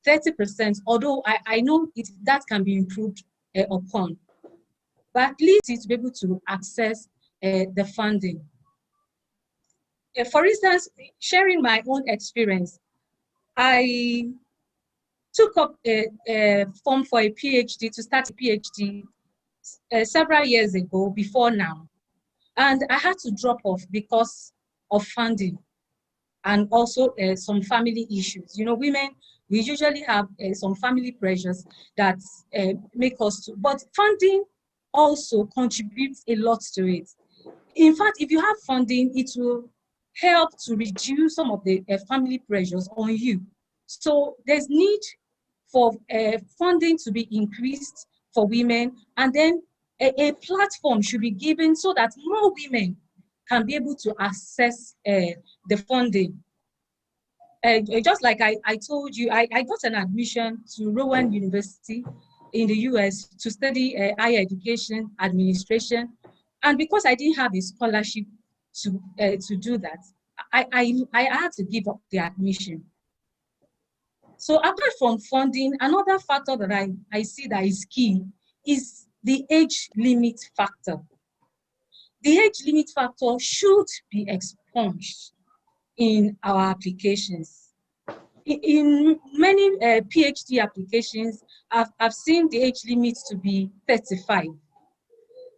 30%, although I know that can be improved upon. But at least it's to be able to access the funding. For instance, sharing my own experience, I took up a form for a PhD, to start a PhD several years ago, before now. And I had to drop off because of funding and also some family issues. You know, women, we usually have some family pressures that make us to, but funding also contributes a lot to it. In fact, if you have funding, it will help to reduce some of the family pressures on you. So there's need for funding to be increased for women, and then a platform should be given so that more women can be able to access the funding. Just like I told you, I got an admission to WoHEN University in the US to study higher education administration. And because I didn't have a scholarship to do that, I had to give up the admission. So apart from funding, another factor that I see that is key is the age limit factor. The age limit factor should be expunged in our applications. In many PhD applications, I've seen the age limit to be 35.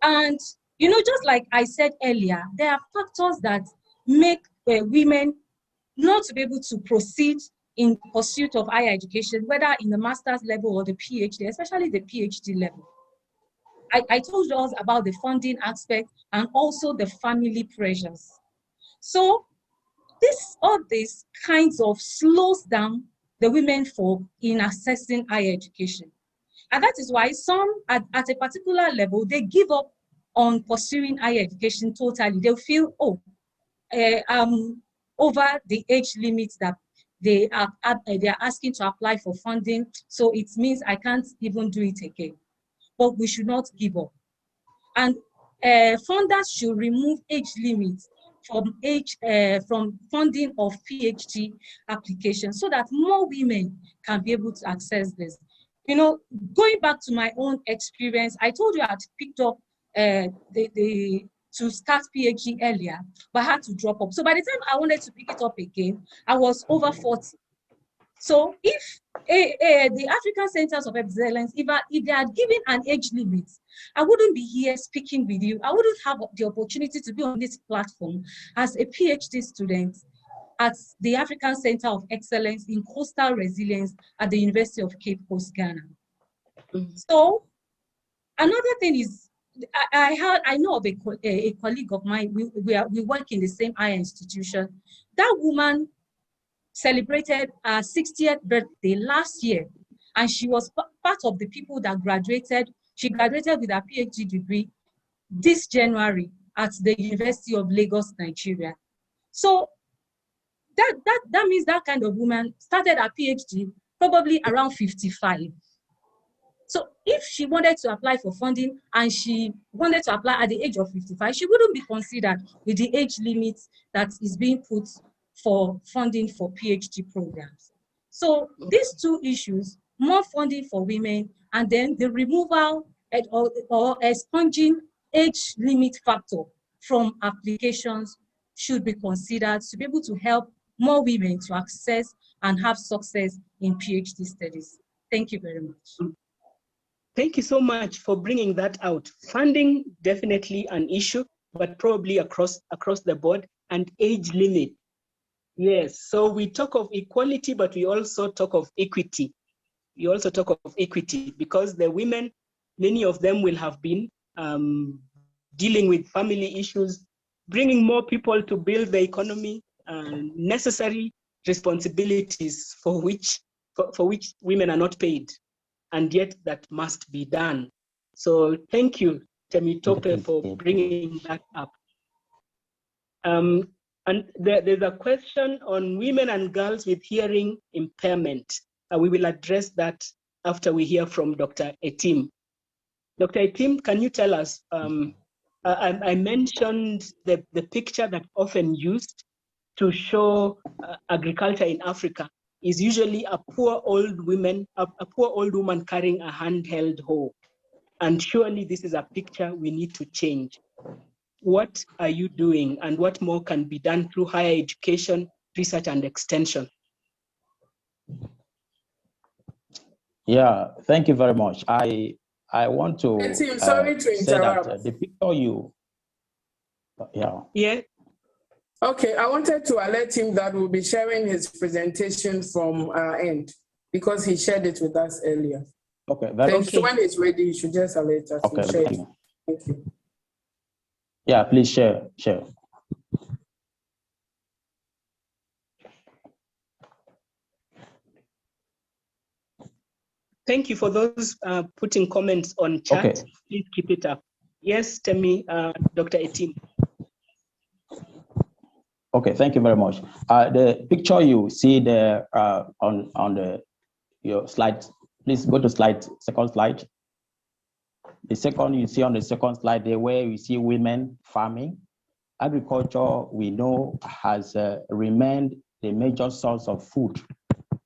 And you know, just like I said earlier, there are factors that make women not to be able to proceed in pursuit of higher education, whether in the master's level or the PhD, especially the PhD level. I told us about the funding aspect and also the family pressures. So all these kinds of slows down the women in accessing higher education. And that is why some at a particular level, they give up on pursuing higher education totally. They'll feel, oh, over the age limits that they are asking to apply for funding, so it means I can't even do it again. But we should not give up. And funders should remove age limits from funding of PhD applications so that more women can be able to access this. You know, going back to my own experience, I told you I had picked up to start PhD earlier, but I had to drop up. So by the time I wanted to pick it up again, I was over 40. So if the African Centers of Excellence, if they had given an age limit, I wouldn't be here speaking with you. I wouldn't have the opportunity to be on this platform as a PhD student at the African Center of Excellence in Coastal Resilience at the University of Cape Coast, Ghana. So another thing is, I know of a colleague of mine, we work in the same higher institution. That woman celebrated her 60th birthday last year, and she was part of the people that graduated. She graduated with her PhD degree this January at the University of Lagos, Nigeria. So that means that kind of woman started her PhD probably around 55. So if she wanted to apply for funding and she wanted to apply at the age of 55, she wouldn't be considered with the age limit that is being put for funding for PhD programs. So these two issues, more funding for women and then the removal or expunging age limit factor from applications should be considered to be able to help more women to access and have success in PhD studies. Thank you very much. Thank you so much for bringing that out. Funding, definitely an issue, but probably across the board, and age limit. Yes, so we talk of equality, but we also talk of equity. We also talk of equity because the women, many of them will have been dealing with family issues, bringing more people to build the economy, necessary responsibilities for which women are not paid, and yet that must be done. So thank you, Temitope, for bringing that up. And there's a question on women and girls with hearing impairment. We will address that after we hear from Dr. Etim. Dr. Etim, can you tell us, I mentioned the picture that often used to show agriculture in Africa. is usually a poor old woman carrying a handheld hoe. And surely this is a picture we need to change. What are you doing, and what more can be done through higher education, research, and extension? Yeah, thank you very much. I want to Tim, sorry to say interrupt. that the picture you, Yeah. Okay, I wanted to alert him that we'll be sharing his presentation from our end because he shared it with us earlier. Okay, So when it's ready, you should just alert us. Okay, Thank you. Yeah, please share. Thank you for those putting comments on chat. Okay. Please keep it up. Yes, Temi, Dr. Etim. Okay, thank you very much. The picture you see there on your slide, please go to second slide. The second you see on the second slide there, where you see women farming. Agriculture, we know, has remained the major source of food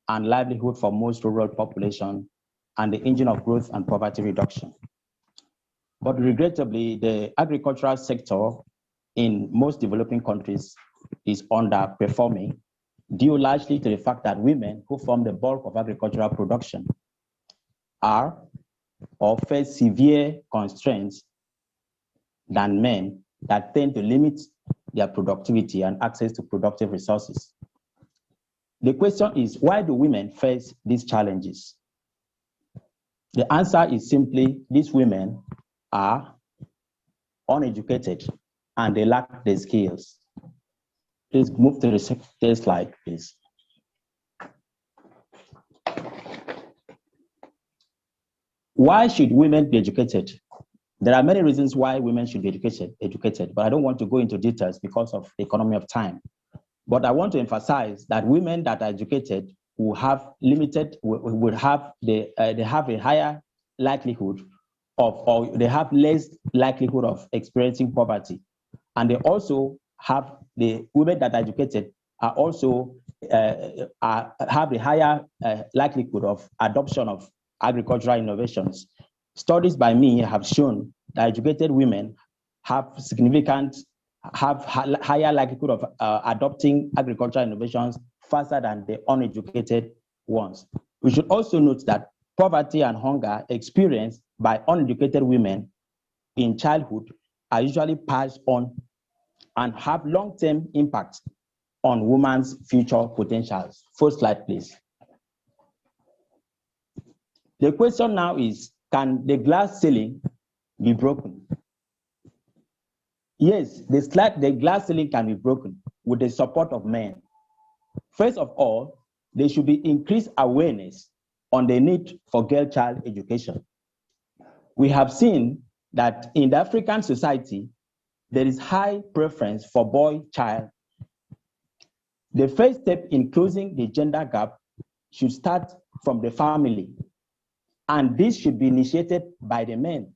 and livelihood for most rural population and the engine of growth and poverty reduction. But regrettably, the agricultural sector in most developing countries is underperforming, due largely to the fact that women, who form the bulk of agricultural production, are or face severe constraints than men that tend to limit their productivity and access to productive resources. The question is, why do women face these challenges? The answer is simply, these women are uneducated and they lack the skills. Please move to the second slide, please. Why should women be educated? There are many reasons why women should be educated, but I don't want to go into details because of the economy of time. But I want to emphasize that women that are educated will have they have a higher likelihood of, or they have less likelihood of experiencing poverty. And they also have, the women that are educated are also have a higher likelihood of adoption of agricultural innovations. Studies by me have shown that educated women have higher likelihood of adopting agricultural innovations faster than the uneducated ones. We should also note that poverty and hunger experienced by uneducated women in childhood are usually passed on and have long-term impacts on women's future potentials. First slide, please. The question now is, can the glass ceiling be broken? Yes, the glass ceiling can be broken with the support of men. First of all, there should be increased awareness on the need for girl-child education. We have seen that in the African society, there is high preference for boy-child. The first step in closing the gender gap should start from the family, and this should be initiated by the men.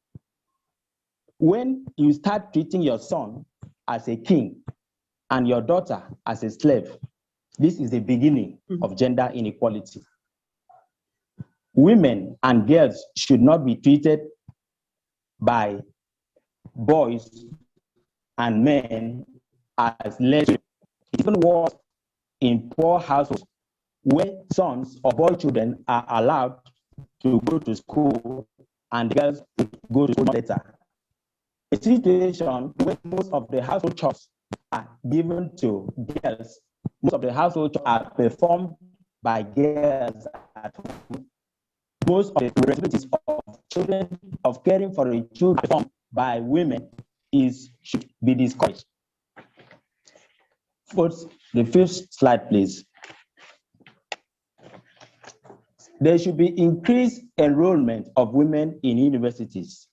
When you start treating your son as a king and your daughter as a slave, this is the beginning of gender inequality. Women and girls should not be treated by boys and men as less. Even worse in poor households, where sons or boy children are allowed to go to school and girls go to school later. A situation where most of the household chores are given to girls, most of the household chores are performed by girls at home. Most of the responsibilities of children, of caring for the children performed by women should be discouraged. First, the fifth slide, please. There should be increased enrollment of women in universities.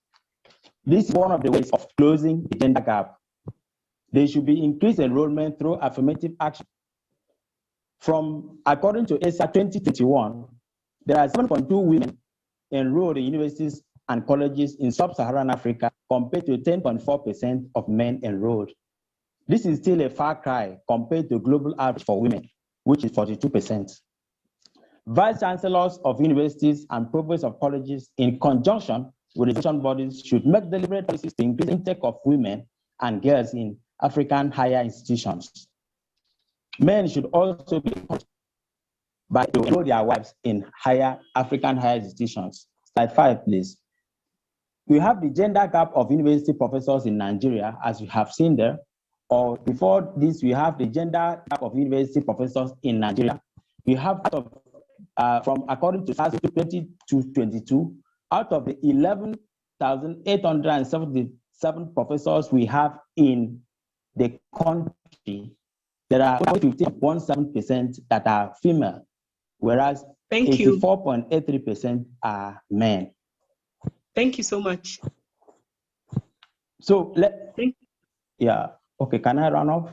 This is one of the ways of closing the gender gap. There should be increased enrollment through affirmative action. According to ESA 2021, there are 7.2 women enrolled in universities and colleges in sub-Saharan Africa compared to 10.4% of men enrolled. This is still a far cry compared to global average for women, which is 42%. Vice chancellors of universities and provosts of colleges, in conjunction with education bodies, should make deliberate policies to increase intake of women and girls in African higher institutions. Men should also be encouraged to enroll their wives in African higher institutions. Slide 5, please. We have the gender gap of university professors in Nigeria, as you have seen there. Or before this, we have the gender gap of university professors in Nigeria. We have from according to 2022, out of the 11,877 professors we have in the country, there are 15.17% that are female, whereas 84.83% are men. Thank you so much. So yeah, okay, can I run off?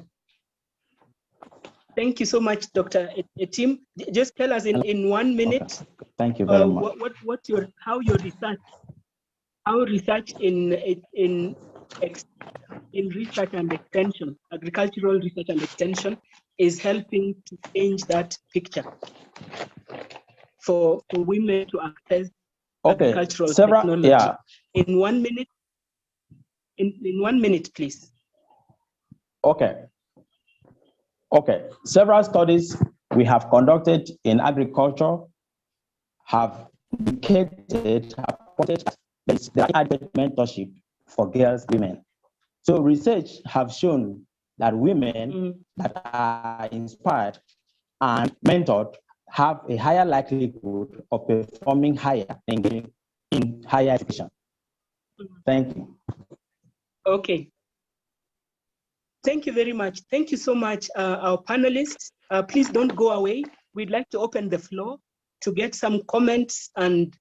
Thank you so much, Dr. Etim. Just tell us in 1 minute. Okay. Thank you very much. How research in research and extension, agricultural research and extension, is helping to change that picture for women to access agricultural technology. Yeah. In 1 minute, in 1 minute, please. Okay. Several studies we have conducted in agriculture have indicated the adequate mentorship for girls, women. So research have shown that women that are inspired and mentored have a higher likelihood of performing higher in higher education. Thank you. Okay. Thank you very much. Thank you so much, our panelists. Please don't go away. We'd like to open the floor to get some comments and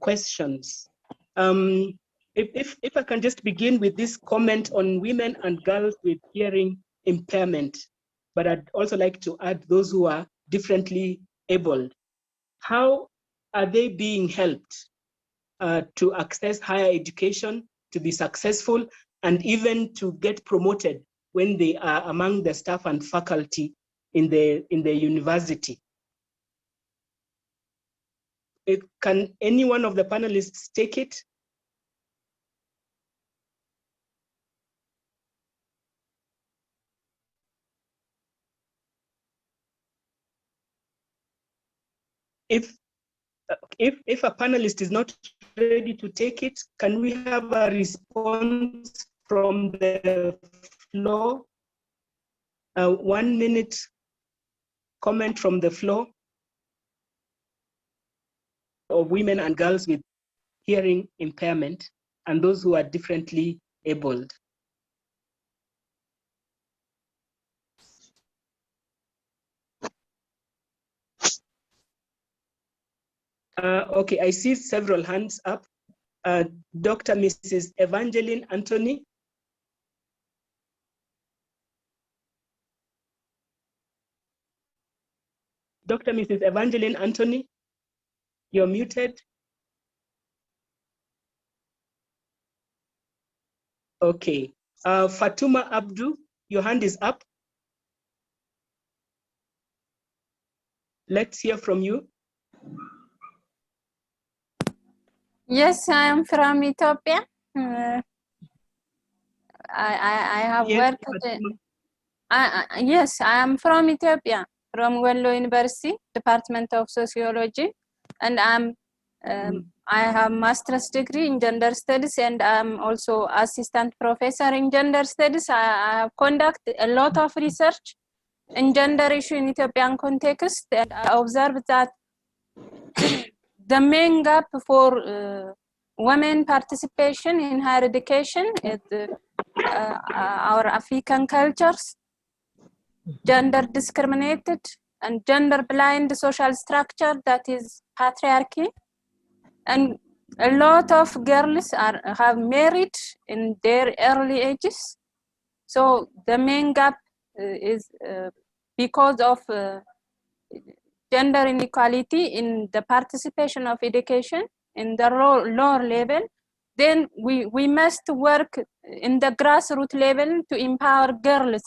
questions. If I can just begin with this comment on women and girls with hearing impairment, but I'd also like to add those who are differently abled. How are they being helped to access higher education, to be successful, and even to get promoted when they are among the staff and faculty in the university? Can any one of the panelists take it? If a panelist is not ready to take it, can we have a response from the floor? 1 minute comment from the floor of women and girls with hearing impairment and those who are differently abled. Okay, I see several hands up. Dr. Mrs. Evangeline Anthony. Dr. Mrs. Evangeline Anthony, you're muted. Okay. Fatuma Abdu, your hand is up. Let's hear from you. Yes, I am from Ethiopia. I have worked. Yes, I am from Ethiopia, from WoHEN University, Department of Sociology, and I have master's degree in gender studies, and I'm also assistant professor in gender studies. I have conducted a lot of research in gender issue in Ethiopian context, and I observed that the main gap for women participation in higher education is our African cultures, gender discriminated and gender blind social structure that is patriarchy, and a lot of girls have married in their early ages. So the main gap is because of gender inequality in the participation of education in the lower level. Then we must work in the grassroots level to empower girls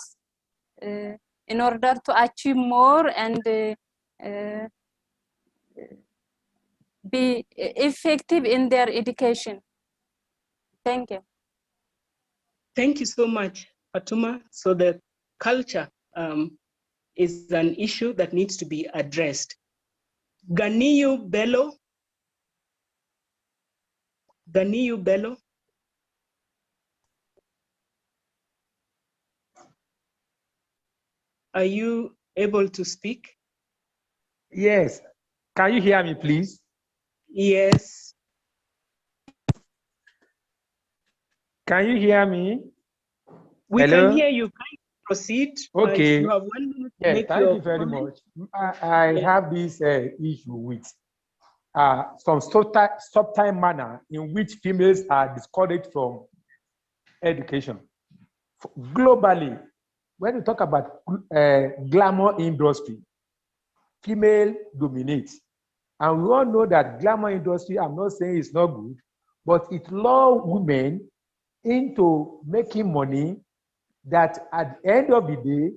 in order to achieve more and be effective in their education. Thank you. Thank you so much, Fatuma. So the culture is an issue that needs to be addressed. Ganiyu Bello. Ganiyu Bello. Are you able to speak? Yes. Can you hear me, please? Yes. Can you hear me? We Hello? can hear you. Can you proceed? Okay. You have 1 minute to Yeah, make thank your you very comment. much. I have this issue with some subtle manner in which females are discouraged from education. Globally, when we talk about glamour industry, female dominates. And we all know that glamour industry, I'm not saying it's not good, but it lures women into making money that at the end of the day,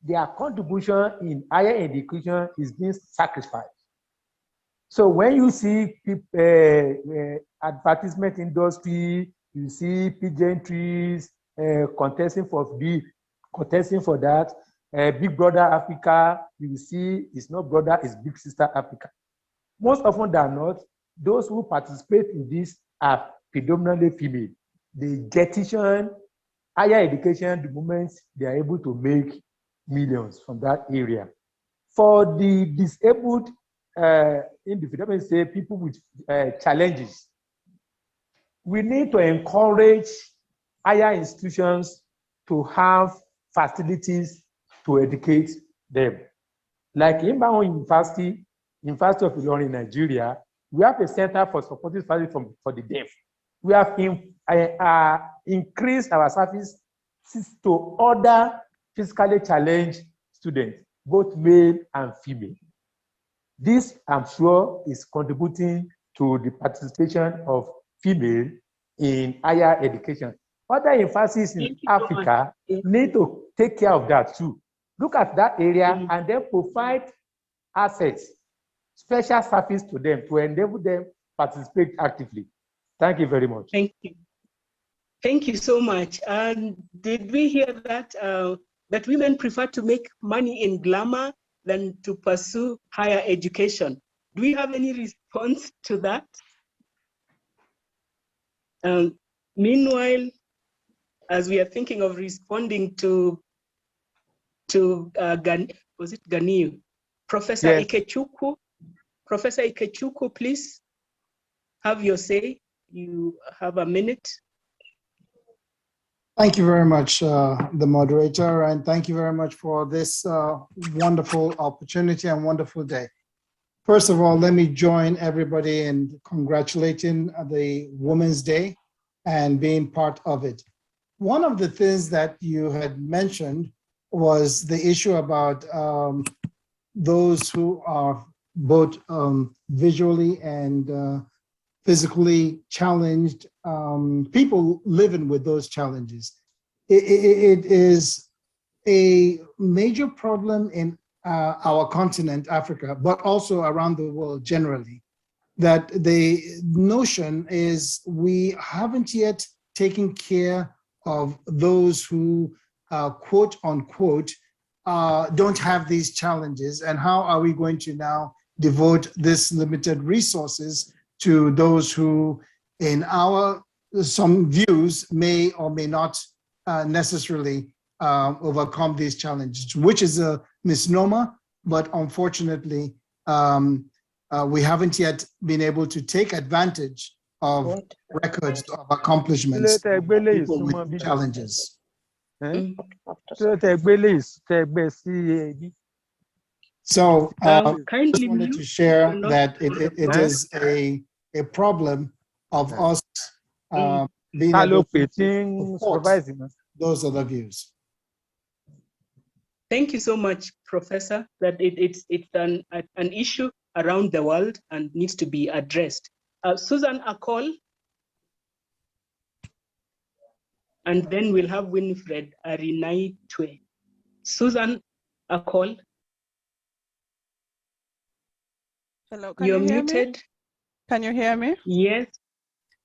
their contribution in higher education is being sacrificed. So when you see advertisement industry, you see pageantries contesting for that. Big Brother Africa, you see it's not brother, it's Big Sister Africa. Most often than not, those who participate in this are predominantly female. They jettison higher education the moment they are able to make millions from that area. For the disabled individuals, let me say people with challenges, we need to encourage higher institutions to have facilities to educate them. Like in my own university, University of Ilorin in Nigeria, we have a center for supporting services for the deaf. We have increased our services to other physically challenged students, both male and female. This, I'm sure, is contributing to the participation of female in higher education. Other universities in Africa need to take care of that too. Look at that area and then provide assets, special service to them to enable them participate actively. Thank you very much. Thank you. Thank you so much. And did we hear that that women prefer to make money in glamour than to pursue higher education? Do we have any response to that? Meanwhile, as we are thinking of responding to was it Ganiyu? Professor Yes. Ikechukwu. Professor Ikechukwu, please have your say. You have a minute. Thank you very much, the moderator, and thank you very much for this wonderful opportunity and wonderful day. First of all, let me join everybody in congratulating the Women's Day and being part of it. One of the things that you had mentioned was the issue about those who are both visually and physically challenged, people living with those challenges. It is a major problem in our continent, Africa, but also around the world generally, that the notion is we haven't yet taken care of those who, quote unquote, don't have these challenges, and how are we going to now devote this limited resources to those who, in some views, may or may not necessarily overcome these challenges, which is a misnomer, but unfortunately, we haven't yet been able to take advantage of records of accomplishments of people with challenges. So I just wanted to share that it is a problem of us being able to support those other views. Thank you so much, Professor, that it's an issue around the world and needs to be addressed. Susan Akol, and then we'll have Winifred Arinaitwe. Susan Akol. Hello, can You're you hear muted. me? Can you hear me? Yes.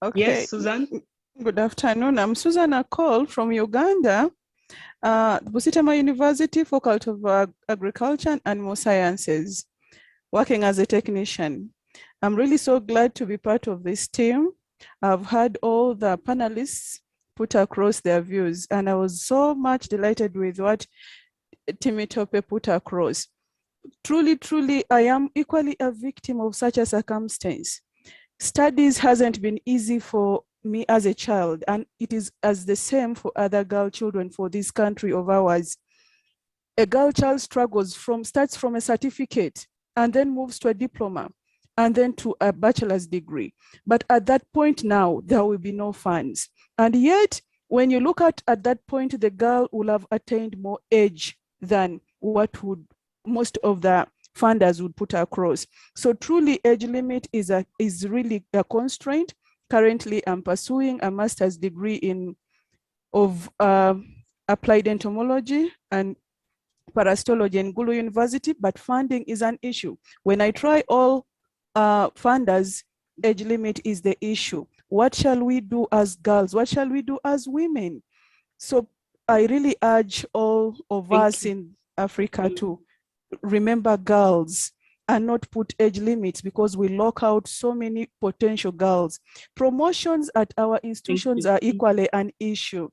Okay. Yes, Susan. Good afternoon. I'm Susan Akol from Uganda, Busitama University, Faculty of Agriculture and Animal Sciences, working as a technician. I'm really so glad to be part of this team. I've heard all the panelists put across their views, and I was so much delighted with what Timitope put across. Truly, truly, I am equally a victim of such a circumstance. Studies hasn't been easy for me as a child, and it is as the same for other girl children for this country of ours. A girl child starts from a certificate and then moves to a diploma and then to a bachelor's degree. But at that point now, there will be no funds. And yet, when you look at that point, the girl will have attained more age than what would most of the funders would put across. So truly, age limit is really a constraint. Currently, I'm pursuing a master's degree of applied entomology and parasitology in Gulu University, but funding is an issue. When I try all funders, age limit is the issue. What shall we do as girls? What shall we do as women? So I really urge all of us in Africa to remember girls and not put age limits, because we lock out so many potential girls. Promotions at our institutions are equally an issue.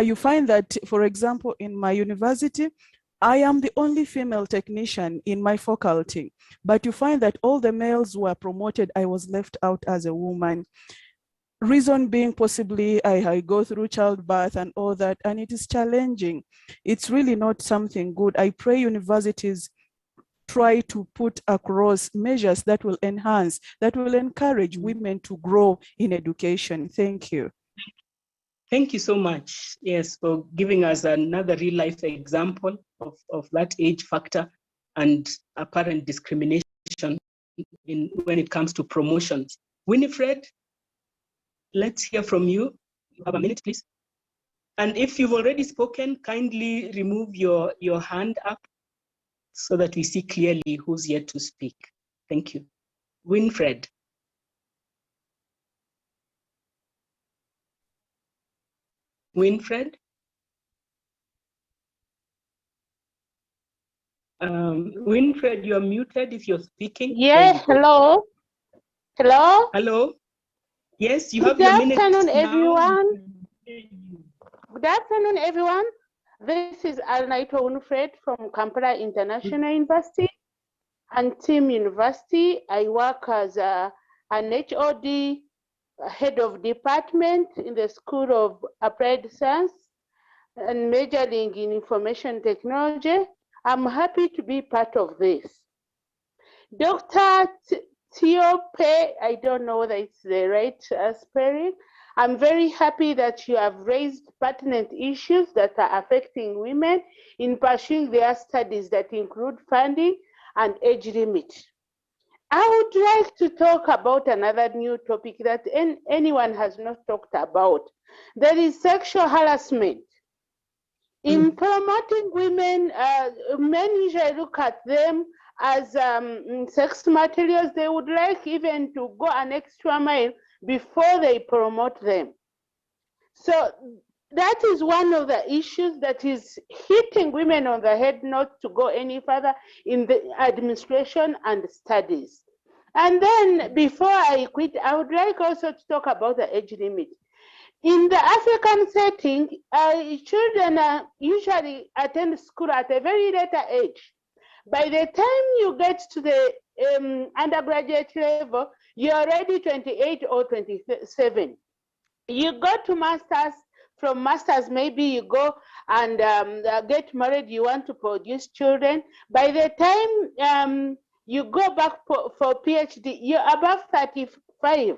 You find that, for example, in my university, I am the only female technician in my faculty, but you find that all the males were promoted. I was left out as a woman. Reason being, possibly I go through childbirth and all that, and it is challenging. It's really not something good. I pray universities try to put across measures that will enhance, that will encourage women to grow in education. Thank you. Thank you so much, yes, for giving us another real life example of that age factor and apparent discrimination when it comes to promotions. Winifred, let's hear from you. You have a minute, please. And if you've already spoken, kindly remove your hand up so that we see clearly who's yet to speak. Thank you. Winifred. Winifred? Winifred, you're muted if you're speaking. Yes, hello. Hello. Hello. Yes, you have your minute. Good afternoon, everyone. Good afternoon, everyone. This is Alnaito Winifred from Kampala International University and Team University. I work as an HOD, head of department in the School of Applied Science and majoring in information technology. I'm happy to be part of this. Dr. Tiope, I don't know whether it's the right spelling. I'm very happy that you have raised pertinent issues that are affecting women in pursuing their studies that include funding and age limit. I would like to talk about another new topic that anyone has not talked about. That is sexual harassment. In promoting women, men usually look at them as sex materials. They would like even to go an extra mile before they promote them. So that is one of the issues that is hitting women on the head not to go any further in the administration and studies. And then before I quit, I would like also to talk about the age limit. In the African setting, children usually attend school at a very later age. By the time you get to the undergraduate level, you're already 28 or 27. You go to masters, from masters, maybe you go and get married, you want to produce children. By the time you go back for PhD, you're above 35.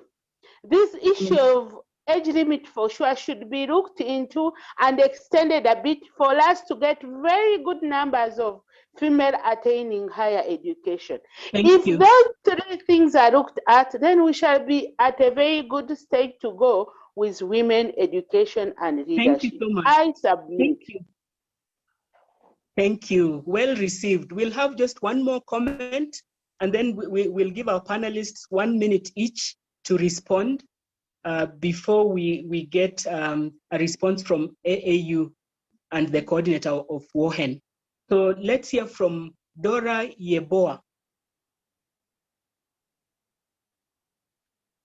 This issue of age limit for sure should be looked into and extended a bit for us to get very good numbers of female attaining higher education. If those three things are looked at, then we shall be at a very good stage to go with women education and leadership. Thank you so much. I submit. Thank you. Thank you. Well received. We'll have just one more comment and then we'll give our panelists 1 minute each to respond before we get a response from AAU and the coordinator of WoHEN. So let's hear from Dora Yeboah.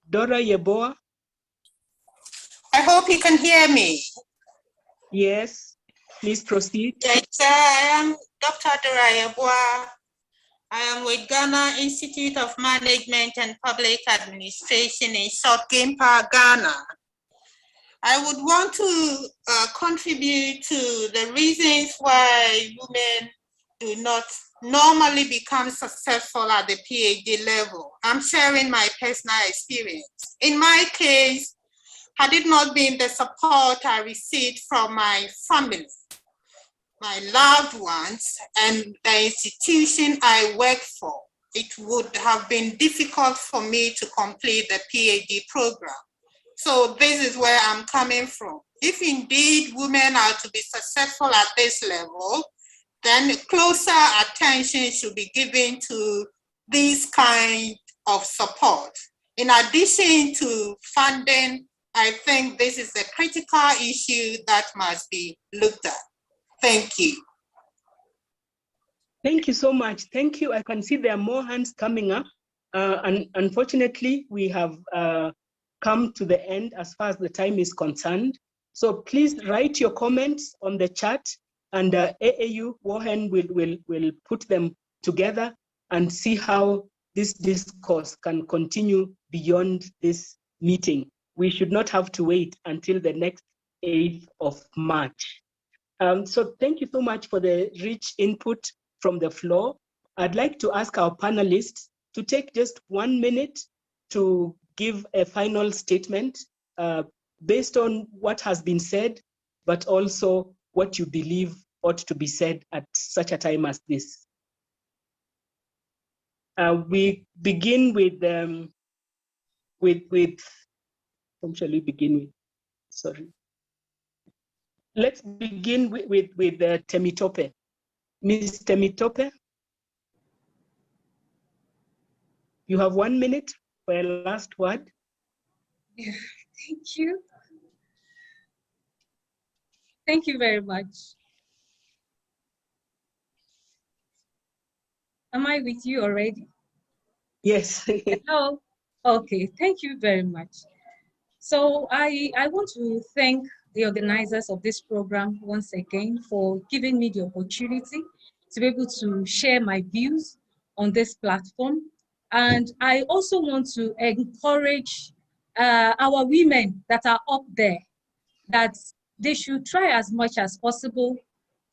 Dora Yeboah. I hope you can hear me. Yes, please proceed. Yes, I am Dr. Dora Yeboah. I am with Ghana Institute of Management and Public Administration in South Gimpa, Ghana. I would want to contribute to the reasons why women do not normally become successful at the PhD level. I'm sharing my personal experience. In my case, had it not been the support I received from my family, my loved ones, and the institution I work for, it would have been difficult for me to complete the PhD program. So this is where I'm coming from. If indeed women are to be successful at this level, then closer attention should be given to this kind of support. In addition to funding, I think this is a critical issue that must be looked at. Thank you. Thank you so much. Thank you. I can see there are more hands coming up. And unfortunately, we have come to the end as far as the time is concerned. So please write your comments on the chat, and AAU WoHEN will put them together and see how this discourse can continue beyond this meeting. We should not have to wait until the next 8th of March. So thank you so much for the rich input from the floor. I'd like to ask our panelists to take just 1 minute to give a final statement based on what has been said, but also what you believe ought to be said at such a time as this. We begin with whom shall we begin with? Sorry. Let's begin with Temitope. Ms. Temitope, you have 1 minute for a last word. Yeah, thank you. Thank you very much. Am I with you already? Yes. Hello. Okay, thank you very much. So I want to thank the organizers of this program once again for giving me the opportunity to be able to share my views on this platform. And I also want to encourage our women that are up there that they should try as much as possible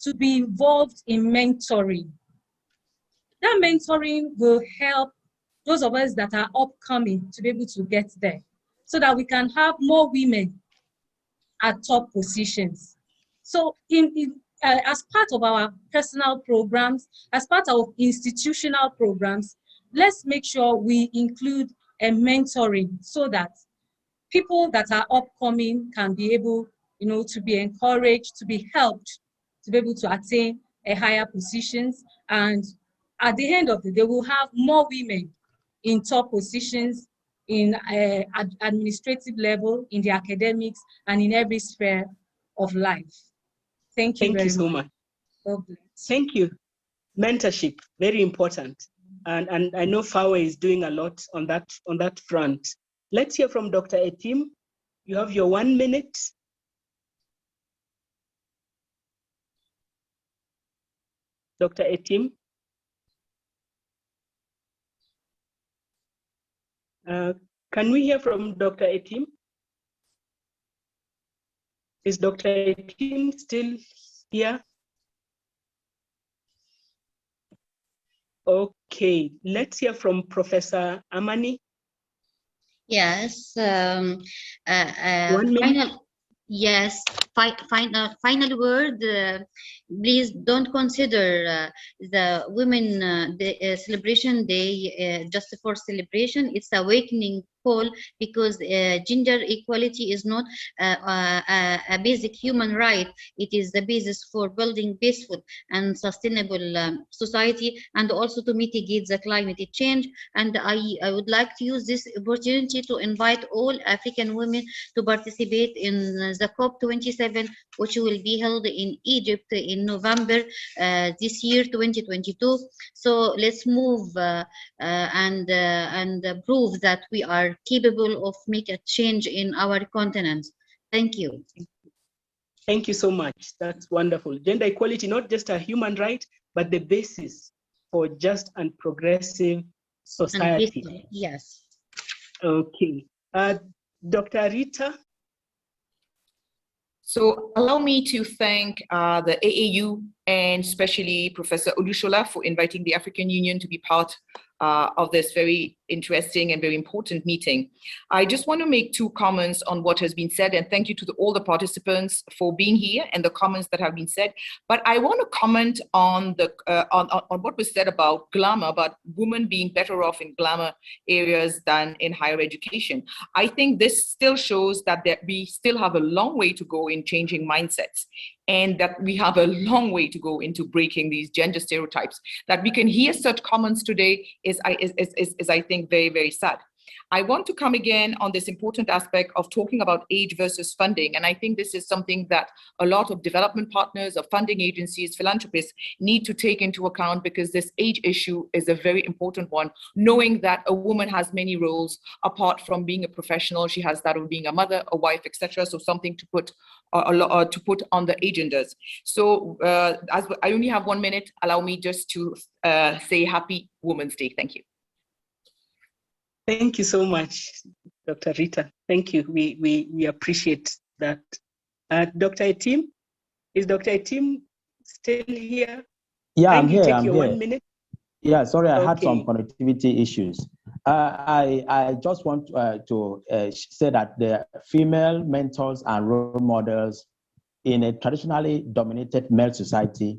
to be involved in mentoring. That mentoring will help those of us that are upcoming to be able to get there, so that we can have more women at top positions. So as part of our personal programs, as part of institutional programs, let's make sure we include a mentoring so that people that are upcoming can be able, to be encouraged, to be helped, to be able to attain a higher positions. And at the end of the day, we'll have more women in top positions, in administrative level, in the academics, and in every sphere of life. Thank you very so much. God bless. Thank you. Mentorship, very important. And I know FAWE is doing a lot on that front. Let's hear from Dr. Etim. You have your 1 minute. Dr. Etim. Can we hear from Dr. Etim? Is Dr. Etim still here? Okay, let's hear from Professor Amani. Yes, 1 minute. Final word. Please don't consider the Women Celebration Day just for celebration. It's awakening call, because gender equality is not a basic human right. It is the basis for building peaceful and sustainable society, and also to mitigate the climate change. And I would like to use this opportunity to invite all African women to participate in the COP27, which will be held in Egypt in November this year, 2022. So let's move and prove that we are capable of making a change in our continent. Thank you. Thank you so much. That's wonderful. Gender equality, not just a human right, but the basis for just and progressive society. And yes. Okay. Dr. Rita? So allow me to thank the AAU and especially Professor Olushola for inviting the African Union to be part of this very interesting and very important meeting. I just want to make two comments on what has been said, and thank you to all the participants for being here and the comments that have been said. But I want to comment on the on what was said about glamour, about women being better off in glamour areas than in higher education. I think this still shows that we still have a long way to go in changing mindsets, and that we have a long way to go into breaking these gender stereotypes. That we can hear such comments today is I think very, very sad. I want to come again on this important aspect of talking about age versus funding. And I think this is something that a lot of development partners, of funding agencies, philanthropists need to take into account, because this age issue is a very important one, knowing that a woman has many roles apart from being a professional. She has that of being a mother, a wife, etc. So something to put on the agendas. So as I only have 1 minute, allow me just to say Happy Women's Day. Thank you. Thank you so much, Dr. Rita. Thank you. We appreciate that. Dr. Etim, is Dr. Etim still here? Yeah, I'm Kindly here. take I'm your here. 1 minute. Yeah, sorry, I had Okay. some connectivity issues. I just want to say that the female mentors and role models in a traditionally dominated male society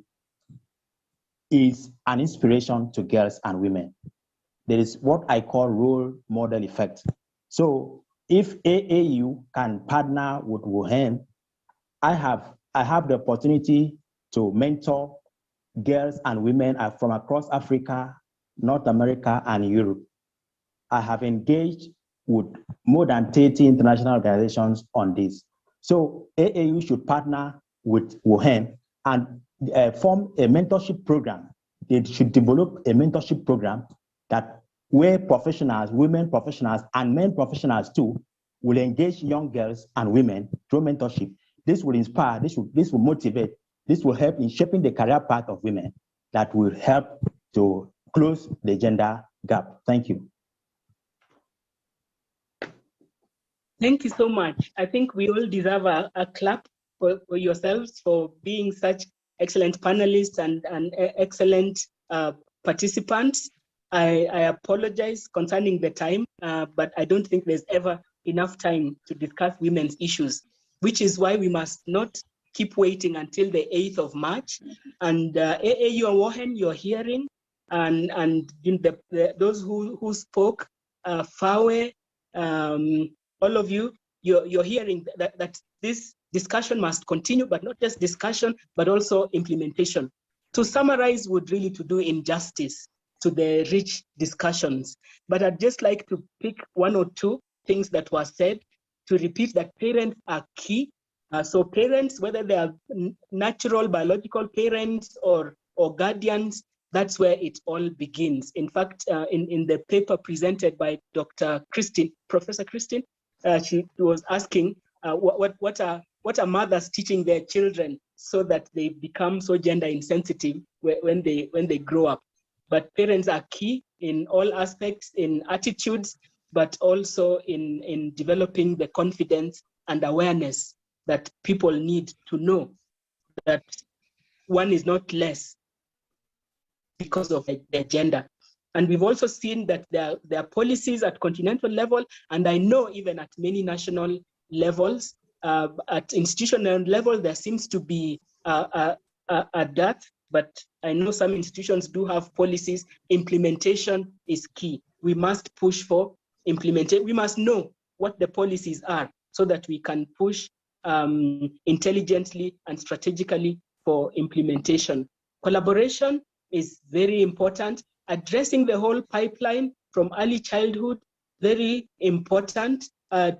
is an inspiration to girls and women. There is what I call role model effect. So if AAU can partner with WoHEN, I have the opportunity to mentor girls and women from across Africa, North America, and Europe. I have engaged with more than 30 international organizations on this. So AAU should partner with WoHEN and form a mentorship program. They should develop a mentorship program that where professionals, women professionals, and men professionals too, will engage young girls and women through mentorship. This will inspire, this will motivate, this will help in shaping the career path of women that will help to close the gender gap. Thank you. Thank you so much. I think we all deserve a clap for yourselves for being such excellent panelists and excellent participants. I apologize concerning the time, but I don't think there's ever enough time to discuss women's issues, which is why we must not keep waiting until the 8th of March. And AAU and WoHEN, you're hearing, and those who spoke, Fawe, all of you, you're hearing that this discussion must continue, but not just discussion, but also implementation. To summarize would really to do injustice to the rich discussions. But I'd just like to pick one or two things that were said to repeat that parents are key. So parents, whether they are natural, biological parents or guardians, that's where it all begins. In fact, in the paper presented by Dr. Christine, Professor Christine, she was asking what are mothers teaching their children so that they become so gender insensitive when they grow up. But parents are key in all aspects, in attitudes, but also in developing the confidence and awareness that people need to know that one is not less because of their gender. And we've also seen that there are policies at continental level, and I know even at many national levels, at institutional level, there seems to be a dearth, but I know some institutions do have policies. Implementation is key. We must push for implement it. We must know what the policies are so that we can push intelligently and strategically for implementation. Collaboration is very important. Addressing the whole pipeline from early childhood, very important.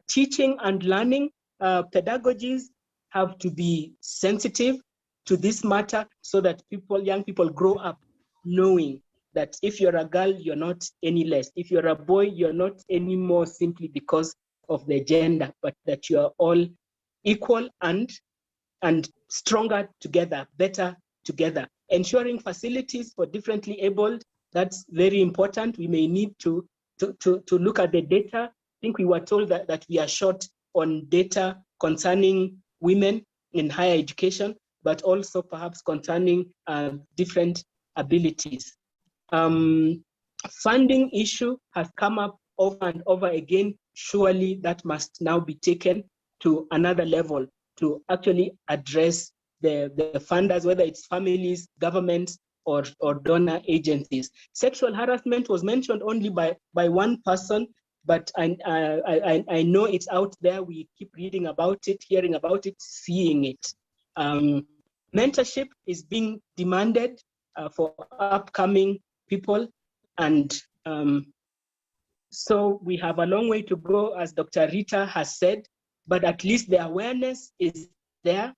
Teaching and learning, pedagogies have to be sensitive to this matter so that young people grow up knowing that if you're a girl, you're not any less. If you're a boy, you're not any more simply because of the gender, but that you are all equal and stronger together, better together. Ensuring facilities for differently abled, that's very important. We may need to look at the data. I think we were told that we are short on data concerning women in higher education, but also perhaps concerning different abilities. Funding issue has come up over and over again. Surely that must now be taken to another level to actually address the funders, whether it's families, governments, or donor agencies. Sexual harassment was mentioned only by one person, but I know it's out there. We keep reading about it, hearing about it, seeing it. Mentorship is being demanded for upcoming people, and so we have a long way to go, as Dr. Rita has said, but at least the awareness is there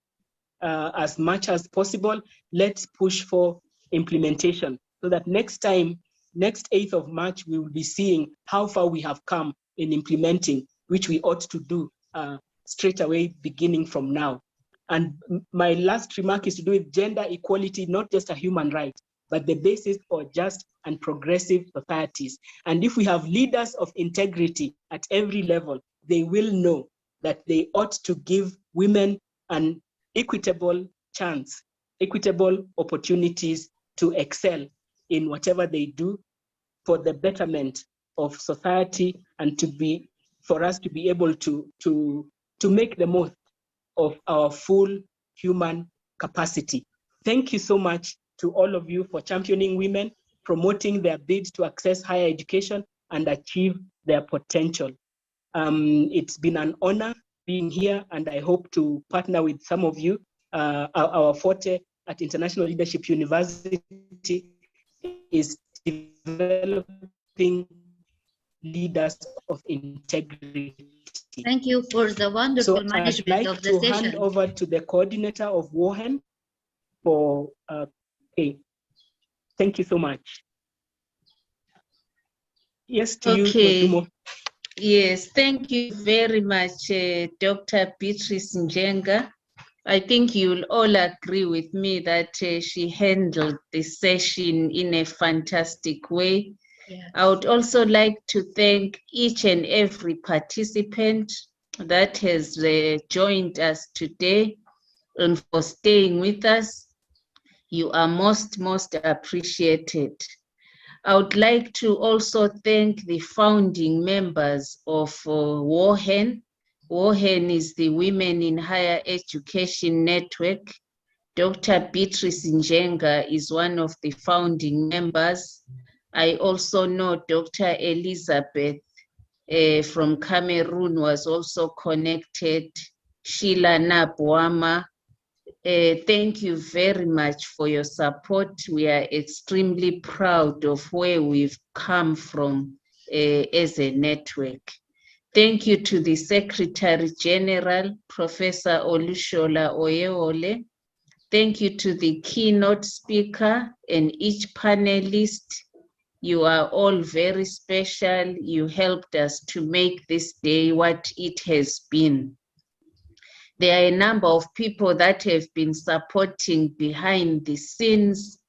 as much as possible. Let's push for implementation so that next time, next 8th of March, we will be seeing how far we have come in implementing, which we ought to do straight away, beginning from now. And my last remark is to do with gender equality, not just a human right, but the basis for just and progressive societies. And if we have leaders of integrity at every level, they will know that they ought to give women an equitable chance, equitable opportunities to excel in whatever they do for the betterment of society and for us to be able to make the most of our full human capacity. Thank you so much to all of you for championing women, promoting their bid to access higher education and achieve their potential. It's been an honor being here, and I hope to partner with some of you. Our forte at International Leadership University is developing leaders of integrity. Thank you for the wonderful management of the session. I'd like to hand over to the coordinator of WoHEN for, okay. Thank you so much. Yes, to you, Nodumo. Yes, thank you very much, Dr. Beatrice Njenga. I think you'll all agree with me that she handled the session in a fantastic way. Yeah. I would also like to thank each and every participant that has joined us today and for staying with us. You are most appreciated. I would like to also thank the founding members of WoHEN. WoHEN is the Women in Higher Education Network. Dr. Beatrice Njenga is one of the founding members. I also know Dr. Elizabeth from Cameroon was also connected. Sheila Nabwama. Thank you very much for your support. We are extremely proud of where we've come from as a network. Thank you to the Secretary General, Professor Olushola Oyewole. Thank you to the keynote speaker and each panelist. You are all very special. You helped us to make this day what it has been. There are a number of people that have been supporting behind the scenes,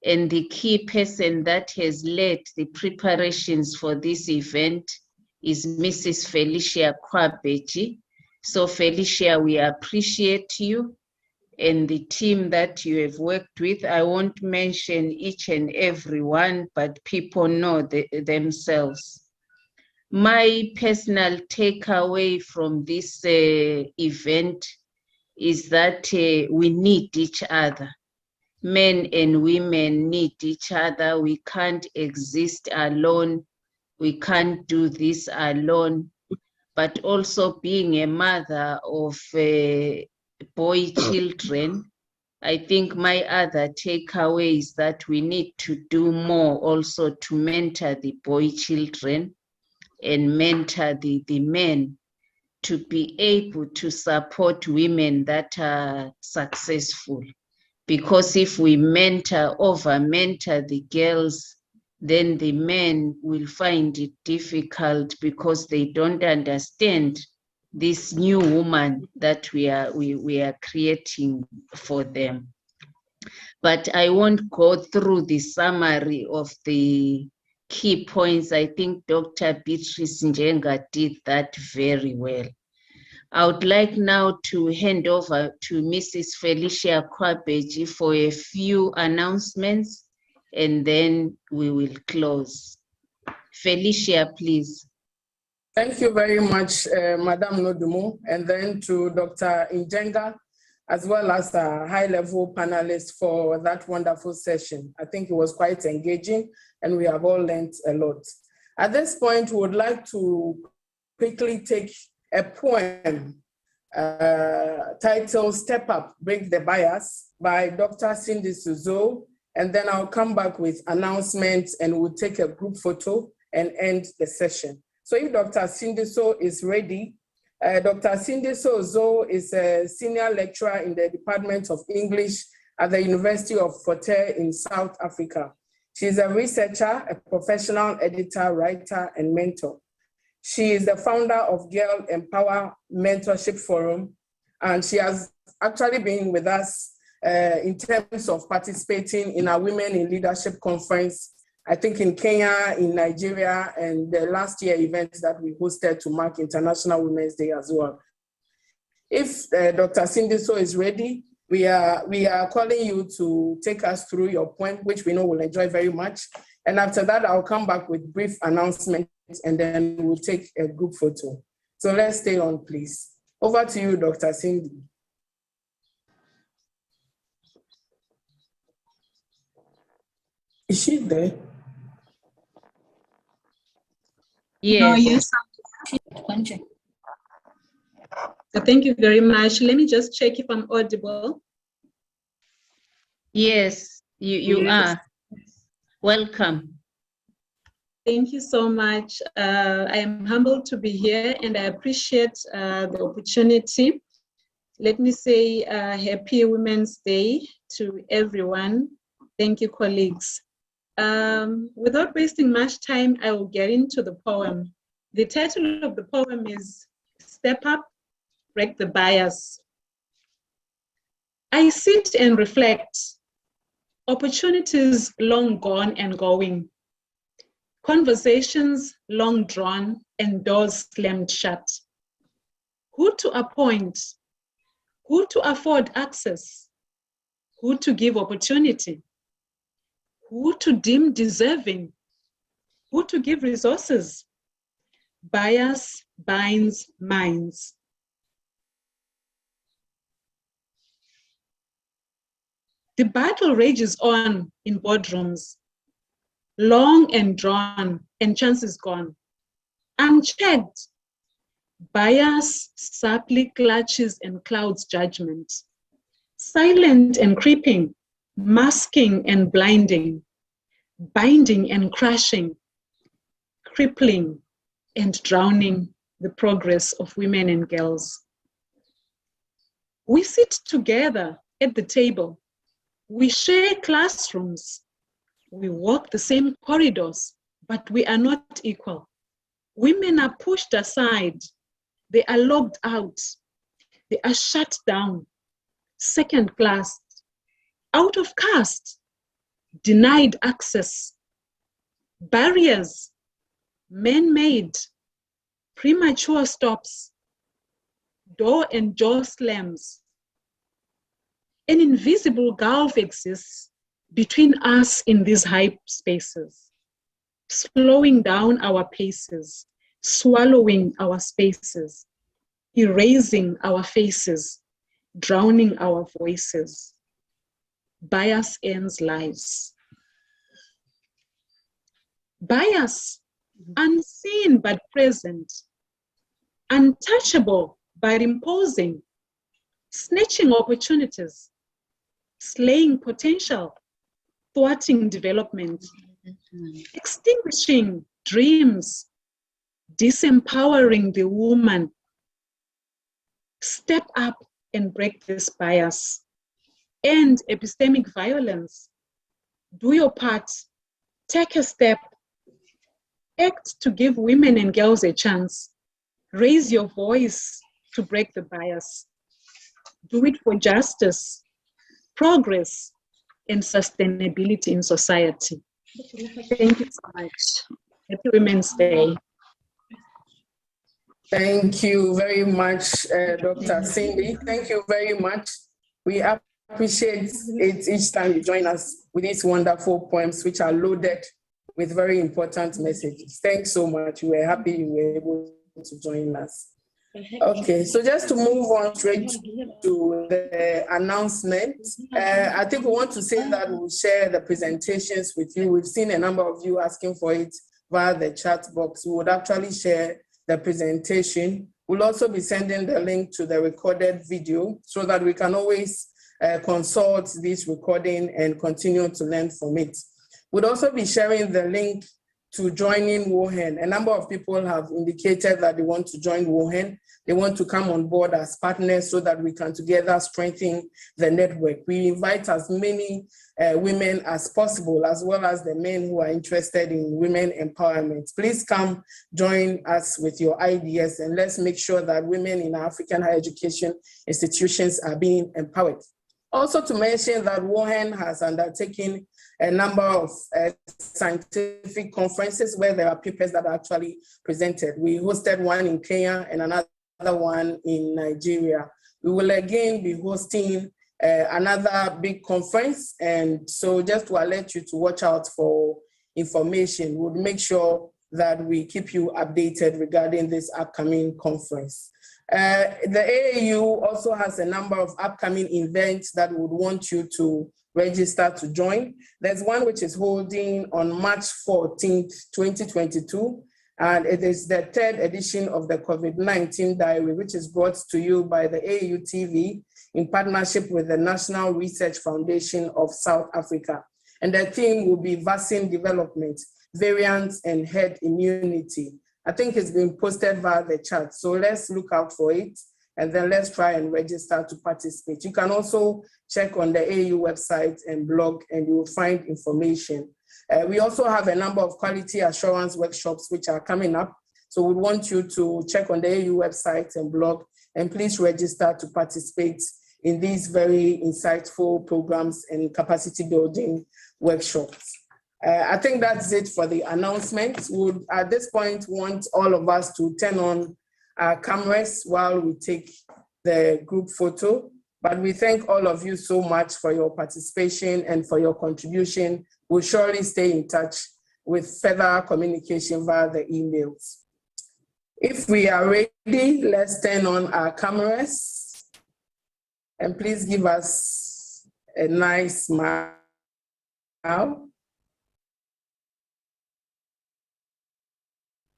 and the key person that has led the preparations for this event is Mrs. Felicia Kwabeji. So Felicia, we appreciate you and the team that you have worked with. I won't mention each and every one, but people know themselves. My personal takeaway from this event is that we need each other. Men and women need each other. We can't exist alone. we can't do this alone, but also being a mother of boy children, I think my other takeaway is that we need to do more also to mentor the boy children and mentor the men to be able to support women that are successful. Because if we over-mentor the girls, then the men will find it difficult because they don't understand this new woman that we are creating for them. But I won't go through the summary of the key points. I think Dr. Beatrice Njenga did that very well. I would like now to hand over to Mrs. Felicia Kwabeji for a few announcements, and then we will close. Felicia, please. Thank you very much, Madam Nodumo, and then to Dr. Njenga, as well as a high-level panelists for that wonderful session. I think it was quite engaging, and we have all learned a lot. At this point, we would like to quickly take a poem titled Step Up, Break the Bias by Dr. Sindiso Zhou, and then I'll come back with announcements and we'll take a group photo and end the session. So if Dr. Sindiso is ready, Dr. Sindiso Zhou is a senior lecturer in the Department of English at the University of Fort Hare in South Africa. She's a researcher, a professional editor, writer, and mentor. She is the founder of Girl Empower Mentorship Forum, and she has actually been with us in terms of participating in our Women in Leadership Conference, I think in Kenya, in Nigeria, and the last year events that we hosted to mark International Women's Day as well. If Dr. Sindiso is ready, we are calling you to take us through your poem, which we know will enjoy very much. And after that, I'll come back with brief announcements, and then we'll take a group photo. So let's stay on, please. Over to you, Dr. Cindy. Is she there? Yes. No, yes. So thank you very much. Let me just check if I'm audible. Yes, you are. Welcome. Thank you so much. I am humbled to be here and I appreciate the opportunity. Let me say Happy Women's Day to everyone. Thank you, colleagues. Without wasting much time, I will get into the poem. The title of the poem is Step Up, Break the Bias. I sit and reflect, opportunities long gone and going, conversations long drawn and doors slammed shut. Who to appoint, who to afford access, who to give opportunity, who to deem deserving, who to give resources. Bias binds minds. The battle rages on in boardrooms, long and drawn and chances gone. Unchecked, bias subtly clutches and clouds judgment. Silent and creeping, masking and blinding, binding and crushing, crippling and drowning the progress of women and girls. We sit together at the table. We share classrooms. We walk the same corridors, but we are not equal. Women are pushed aside. They are locked out. They are shut down, second class, out of caste, denied access, barriers, man-made, premature stops, door and jaw slams. An invisible gulf exists between us in these high spaces, slowing down our paces, swallowing our spaces, erasing our faces, drowning our voices. Bias ends lives. Bias unseen but present, untouchable but imposing, snatching opportunities, slaying potential, thwarting development, extinguishing dreams, disempowering the woman. Step up and break this bias. End epistemic violence. Do your part. Take a step. Act to give women and girls a chance. Raise your voice to break the bias. Do it for justice, progress, and sustainability in society. Thank you so much. Happy Women's Day. Thank you very much, Dr. Cindy. Thank you very much. We appreciate it each time you join us with these wonderful poems, which are loaded with very important messages. Thanks so much. We were happy you were able to join us. Okay, so just to move on straight to the announcement, I think we want to say that we'll share the presentations with you. We've seen a number of you asking for it via the chat box. We would actually share the presentation. We'll also be sending the link to the recorded video so that we can always consult this recording and continue to learn from it. We'll also be sharing the link to joining WoHEN. A number of people have indicated that they want to join WoHEN. They want to come on board as partners so that we can together strengthen the network. We invite as many women as possible, as well as the men who are interested in women empowerment. Please come join us with your ideas, and let's make sure that women in African higher education institutions are being empowered. Also to mention that WoHEN has undertaken a number of scientific conferences where there are papers that are actually presented. We hosted one in Kenya and another one in Nigeria. We will again be hosting another big conference, and so just to alert you to watch out for information. We'll make sure that we keep you updated regarding this upcoming conference. The AAU also has a number of upcoming events that would want you to register to join. There's one which is holding on March 14th, 2022, and it is the third edition of the COVID-19 Diary, which is brought to you by the AAU TV in partnership with the National Research Foundation of South Africa. And the theme will be vaccine development, variants, and herd immunity. I think it's been posted via the chat, so let's look out for it, and then let's try and register to participate. You can also check on the AAU website and blog, and you will find information. We also have a number of quality assurance workshops which are coming up, so we want you to check on the AAU website and blog, and please register to participate in these very insightful programs and capacity building workshops. I think that's it for the announcement. We would, at this point, want all of us to turn on our cameras while we take the group photo. But we thank all of you so much for your participation and for your contribution. We'll surely stay in touch with further communication via the emails. If we are ready, let's turn on our cameras. And please give us a nice smile.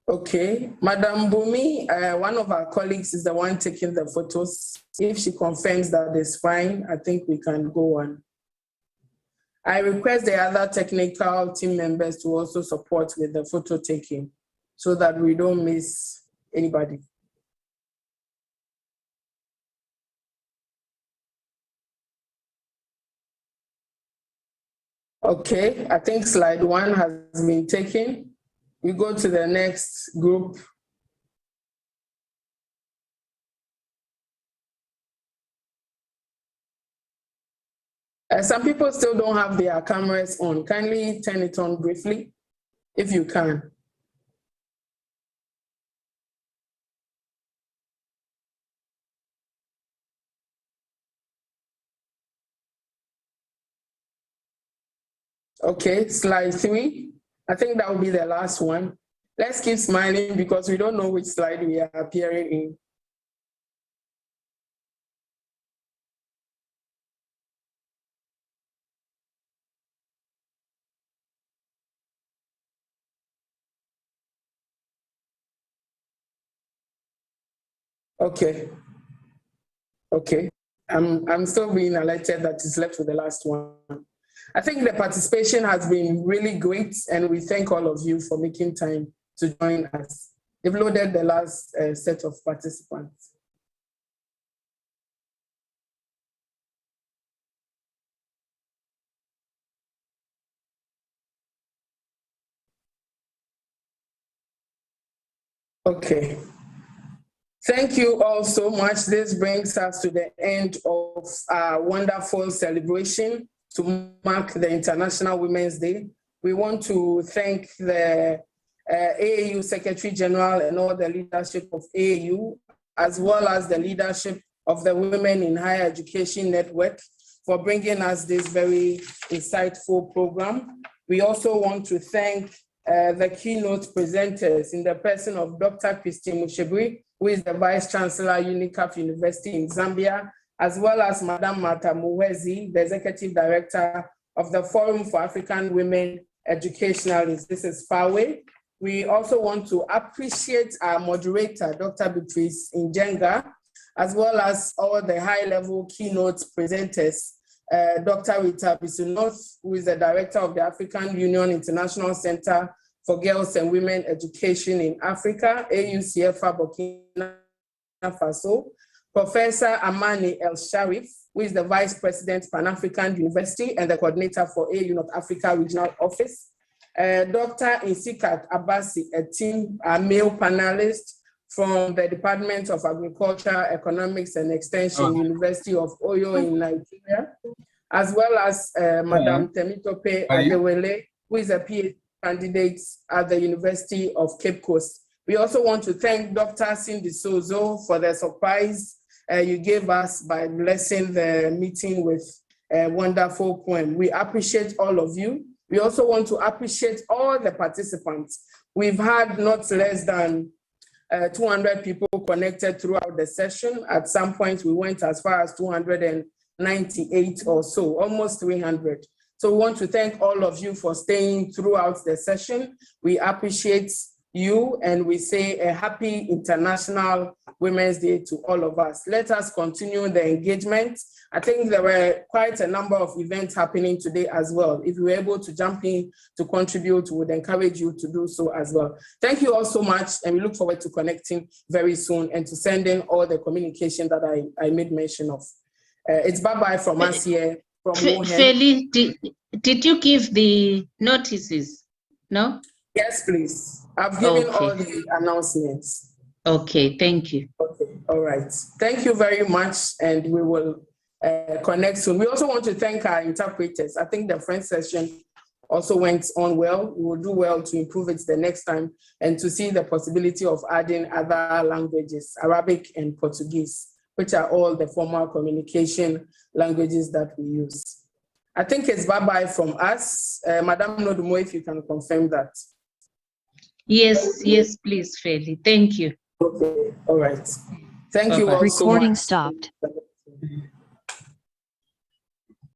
Okay, Madam Bumi, one of our colleagues is the one taking the photos. If she confirms that it's fine, I think we can go on. I request the other technical team members to also support with the photo taking so that we don't miss anybody. Okay, I think slide 1 has been taken. We go to the next group. Some people still don't have their cameras on. Kindly turn it on briefly, if you can. Okay, slide 3. I think that will be the last one. Let's keep smiling because we don't know which slide we are appearing in. Okay. Okay. I'm still being alerted that it's left with the last one. I think the participation has been really great, and we thank all of you for making time to join us. They've loaded the last set of participants. Okay. Thank you all so much. This brings us to the end of our wonderful celebration to mark the International Women's Day. We want to thank the AAU Secretary General and all the leadership of AAU, as well as the leadership of the Women in Higher Education Network for bringing us this very insightful program. We also want to thank the keynote presenters in the person of Dr. Christine Mushebri, who is the Vice Chancellor, UNICAF University in Zambia, as well as Madam Martha Muwezi, the Executive Director of the Forum for African Women Educationalists. This is FAWE. We also want to appreciate our moderator, Dr. Beatrice Khama, as well as all the high-level keynote presenters, Dr. Rita Bisunoth, who is the Director of the African Union International Center for Girls and Women Education in Africa, AUCFA Burkina Faso, Professor Amani El Sharif, who is the Vice President, Pan-African University and the Coordinator for AU North Africa Regional Office, Dr. Insikat Abasi, a male panelist from the Department of Agriculture, Economics and Extension, University of Oyo in Nigeria, as well as Madam Temitope Adewale, who is a PhD candidate at the University of Cape Coast. We also want to thank Dr. Sindiso for the surprise you gave us by blessing the meeting with a wonderful poem. We appreciate all of you. We also want to appreciate all the participants. We've had not less than 200 people connected throughout the session. At some point, we went as far as 298 or so, almost 300. So we want to thank all of you for staying throughout the session. We appreciate you, and we say a happy International Women's Day to all of us. Let us continue the engagement. I think there were quite a number of events happening today as well. If you were able to jump in to contribute, we would encourage you to do so as well. Thank you all so much, and we look forward to connecting very soon and to sending all the communication that I made mention of. It's bye-bye from us here. From Feli, did you give the notices? No? Yes, please. I've given all the announcements. Okay, thank you. Okay, all right. Thank you very much, and we will connect soon. We also want to thank our interpreters. I think the French session also went on well. We will do well to improve it the next time and to see the possibility of adding other languages, Arabic and Portuguese, which are all the formal communication languages that we use. I think it's bye-bye from us. Madam Nodumo, if you can confirm that. Yes, yes, please, Feli. Thank you. Okay, all right. Thank you all so much. Recording stopped.